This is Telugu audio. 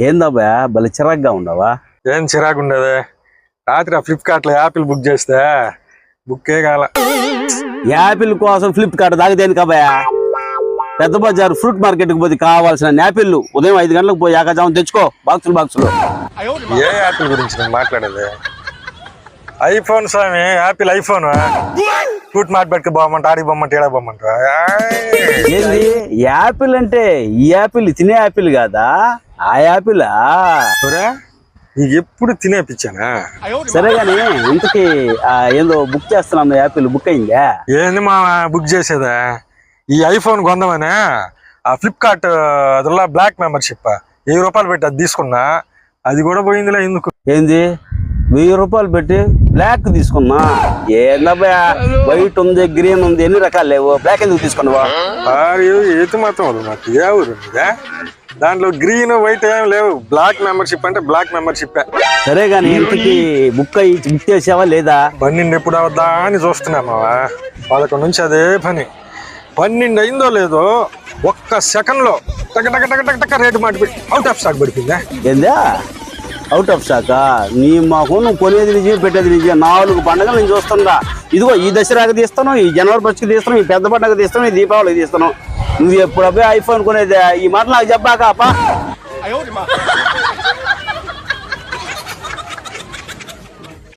ఏందబ్బా భలే చిరాగ్గా ఉండవా? ఏం చిరాకు ఉండదు. రాత్రి ఫ్లిప్కార్ట్ లో యాపిల్ బుక్ చేస్తే బుక్కే కాల. యాపిల్ కోసం ఫ్లిప్కార్ట్ దాకా దేనికబ్బా? పెద్ద బజార్ ఫ్రూట్ మార్కెట్ కి పోతే కావాల్సిన యాపిల్ ఉదయం 5 గంటలకు పోయి ఆకాజాము తెచ్చుకో, బాక్సులు. ఏ యాపిల్ గురించి నేను మాట్లాడేది? ఐఫోన్ స్వామి, యాపిల్ ఐఫోన్. ఫ్రూట్ మార్కెట్ కి పోమంట, ఆడికి పోమంట, ఏడా పోమంట. ఏంది యాపిల్ అంటే? ఈ యాపిల్ తినే యాపిల్ కాదా, ఆ యాపిలా? నీకు ఎప్పుడు తినేపించానా? సరే గాని ఇంతకి ఏందో బుక్ చేస్తున్నాను, యాపిల్ బుక్ అయిందా? ఏంది మా బుక్ చేసేదా? ఈ ఐఫోన్ కొందామనే ఆ ఫ్లిప్కార్ట్ అదిలా బ్లాక్ మెంబర్షిప్ 1000 రూపాయలు పెట్టి అది తీసుకున్నా, అది కూడా పోయిందిలే. ఎందుకు? ఏంది 1000 రూపాయలు పెట్టి బ్లాక్ తీసుకున్నా? ఏందబ్బా, వైట్ ఉంది, గ్రీన్ ఉంది, ఎన్ని రకాలు లేవు, బ్లాక్ ఎందుకు తీసుకున్నావా? ఏతి మాత్రం అది మాకు ఏ ఊరు దాంట్లో గ్రీన్ వైట్ ఏం లేవు. బ్లాక్ మెంబర్షిప్ అంటే బ్లాక్ మెంబర్షిప్. సరే గాని ఇంతకి బుక్ చేసావా లేదా? 12 ఎప్పుడు అవుద్దా అని చూస్తున్నామావా. 11 నుంచి అదే పని. 12 అయిందో లేదో ఒక్క సెకండ్ లో టక టక టక టక టక రేటు మాట పెట్టి అవుట్ ఆఫ్ స్టాక్ పడిపోయిందా? ఏందా అవుట్ ఆఫ్ స్టాకా? నీ మాకు నువ్వు కొనేది నిజమే, పెట్టేది నిజమే. 4 పండుగలు నేను చూస్తున్నా. ఇదిగో ఈ దసరాకి తీస్తాను, ఈ జనవరి ఫస్ట్కి తీస్తాను, ఈ పెద్ద పండుగ తీస్తాను, ఈ దీపావళికి తీస్తాను. నువ్వు ఎప్పుడబ్బే ఐఫోన్ కొనేది? ఈ మాట నాకు చెప్పాక